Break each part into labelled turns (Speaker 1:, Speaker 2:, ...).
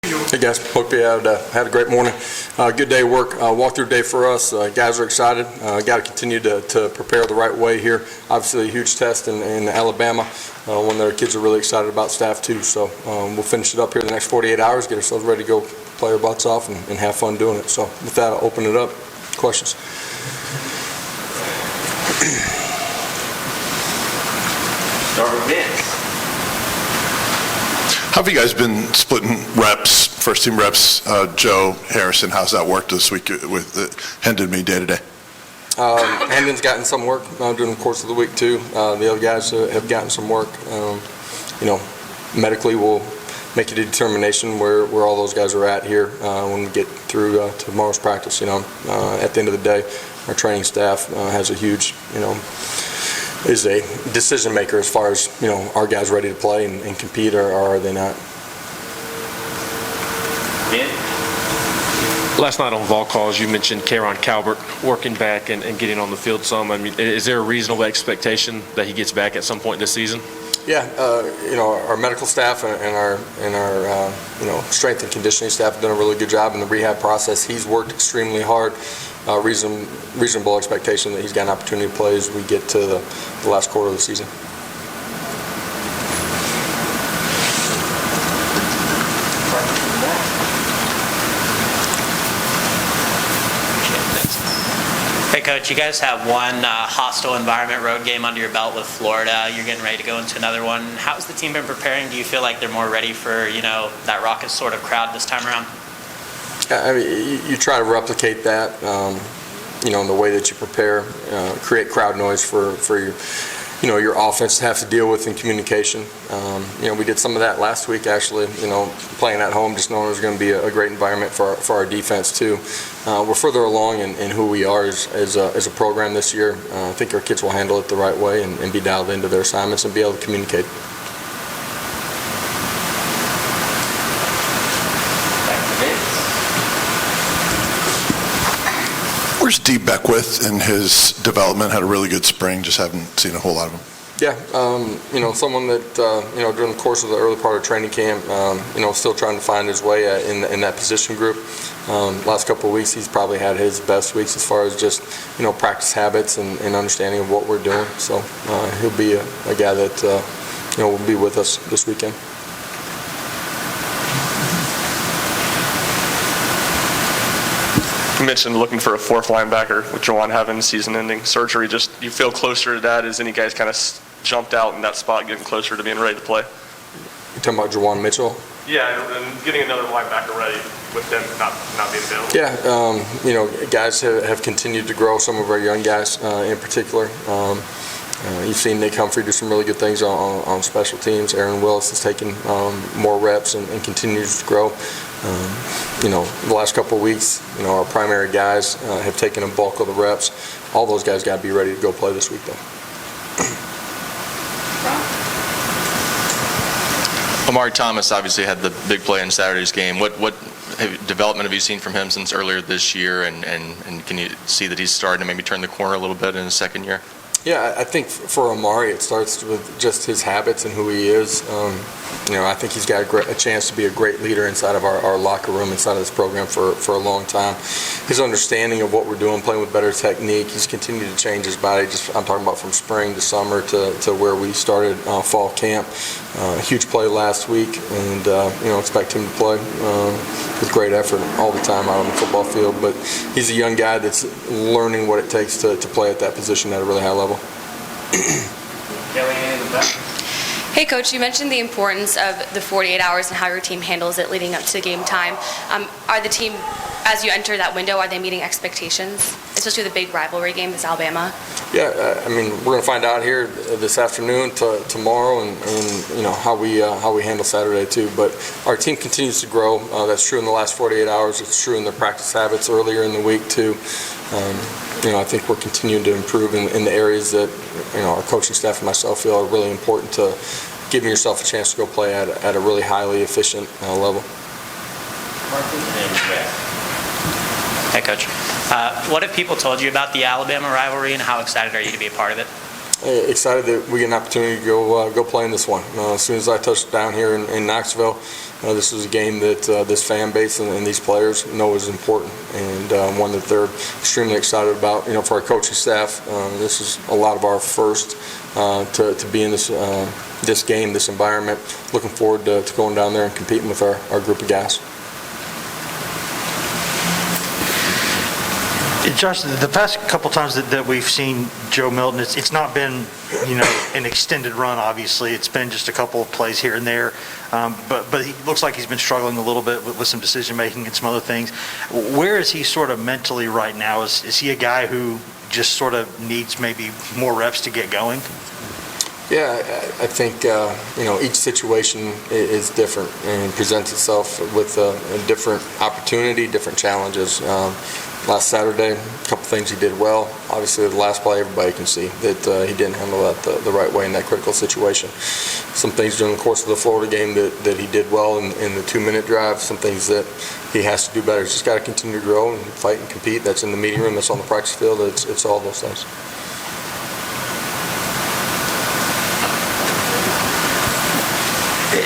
Speaker 1: Hey guys, hope you had a great morning. Good day of work, walkthrough day for us. Guys are excited. Got to continue to prepare the right way here. Obviously a huge test in Alabama, one that our kids are really excited about, staff too. So we'll finish it up here in the next 48 hours, get ourselves ready to go play our butts off and have fun doing it. So with that, I'll open it up. Questions?
Speaker 2: Start with Vince.
Speaker 3: How have you guys been splitting reps, first team reps? Joe, Harrison, how's that worked this week with Hendon me day to day?
Speaker 1: Hendon's gotten some work during the course of the week too. The other guys have gotten some work. Medically we'll make a determination where all those guys are at here when we get through tomorrow's practice. At the end of the day, our training staff has a huge, is a decision maker as far as our guys ready to play and compete, or are they not?
Speaker 4: Last night on Vol calls, you mentioned Karon Calvert working back and getting on the field some. I mean, is there a reasonable expectation that he gets back at some point this season?
Speaker 1: Yeah, our medical staff and our strength and conditioning staff have done a really good job in the rehab process. He's worked extremely hard. Reasonable expectation that he's got an opportunity to play as we get to the last quarter of the season.
Speaker 5: Hey, Coach, you guys have one hostile environment road game under your belt with Florida. You're getting ready to go into another one. How's the team been preparing? Do you feel like they're more ready for, that raucous sort of crowd this time around?
Speaker 1: I mean, you try to replicate that, in the way that you prepare, create crowd noise for your offense to have to deal with in communication. We did some of that last week, actually, playing at home, just knowing it was going to be a great environment for our defense, too. We're further along in who we are as a program this year. I think our kids will handle it the right way and be dialed into their assignments and be able to communicate.
Speaker 3: Where's D. Beckwith in his development? Had a really good spring, just haven't seen a whole lot of him.
Speaker 1: Yeah, someone that, during the course of the early part of training camp, still trying to find his way in that position group. Last couple of weeks, he's probably had his best weeks as far as just, practice habits and understanding of what we're doing. So he'll be a guy that, will be with us this weekend.
Speaker 6: You mentioned looking for a fourth linebacker with Juwan having season-ending surgery. Just you feel closer to that as any guys kind of jumped out in that spot, getting closer to being ready to play?
Speaker 1: You're talking about Juwan Mitchell?
Speaker 6: Yeah, and getting another linebacker ready with them not being available.
Speaker 1: Yeah, guys have continued to grow. Some of our young guys, in particular. You've seen Nick Humphrey do some really good things on special teams. Aaron Willis has taken more reps and continues to grow. The last couple of weeks, our primary guys have taken a bulk of the reps. All those guys got to be ready to go play this week, though.
Speaker 7: Omari Thomas obviously had the big play in Saturday's game. What development have you seen from him since earlier this year, and can you see that he's starting to maybe turn the corner a little bit in his second year?
Speaker 1: Yeah, I think for Omari, it starts with just his habits and who he is. I think he's got a chance to be a great leader inside of our locker room, inside of this program for a long time. His understanding of what we're doing, playing with better technique, he's continued to change his body. I'm talking about from spring to summer to where we started fall camp. Huge play last week, and expect him to play with great effort all the time out on the football field. But he's a young guy that's learning what it takes to play at that position at a really high level.
Speaker 8: Hey, Coach, you mentioned the importance of the 48 hours and how your team handles it leading up to game time. Are the team, as you enter that window, are they meeting expectations, especially with a big rivalry game as Alabama?
Speaker 1: Yeah, we're going to find out here this afternoon tomorrow and how we handle Saturday too. But our team continues to grow. That's true in the last 48 hours. It's true in their practice habits earlier in the week too. I think we're continuing to improve in the areas that our coaching staff and myself feel are really important to giving yourself a chance to go play at a really highly efficient level.
Speaker 5: Hey, Coach. What have people told you about the Alabama rivalry, and how excited are you to be a part of it?
Speaker 1: Excited that we get an opportunity to go play in this one. As soon as I touched down here in Knoxville, this is a game that this fan base and these players know is important, and one that they're extremely excited about. For our coaching staff, this is a lot of our first to be in this game, this environment. Looking forward to going down there and competing with our group of guys.
Speaker 9: Josh, the past couple times that we've seen Joe Milton, it's not been, an extended run, obviously. It's been just a couple of plays here and there. But he looks like he's been struggling a little bit with some decision-making and some other things. Where is he sort of mentally right now? Is he a guy who just sort of needs maybe more reps to get going?
Speaker 1: Yeah, I think, each situation is different and presents itself with a different opportunity, different challenges. Last Saturday, a couple things he did well. Obviously, the last play, everybody can see that he didn't handle that the right way in that critical situation. Some things during the course of the Florida game that he did well in the 2-minute drive, some things that he has to do better. He's just got to continue to grow and fight and compete. That's in the meeting room, that's on the practice field, it's all those things.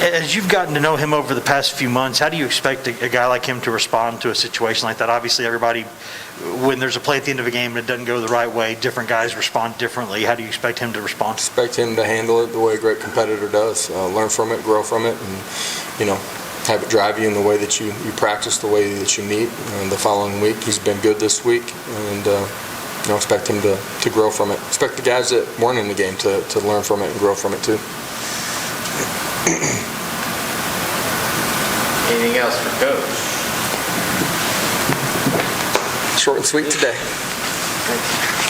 Speaker 9: As you've gotten to know him over the past few months, how do you expect a guy like him to respond to a situation like that? Obviously, everybody, when there's a play at the end of a game and it doesn't go the right way, different guys respond differently. How do you expect him to respond?
Speaker 1: Expect him to handle it the way a great competitor does. Learn from it, grow from it, and, have it drive you in the way that you practice, the way that you meet. And the following week, he's been good this week, and expect him to grow from it. Expect the guys that weren't in the game to learn from it and grow from it too.
Speaker 2: Anything else for Coach?
Speaker 1: Short and sweet today.
Speaker 2: Thanks.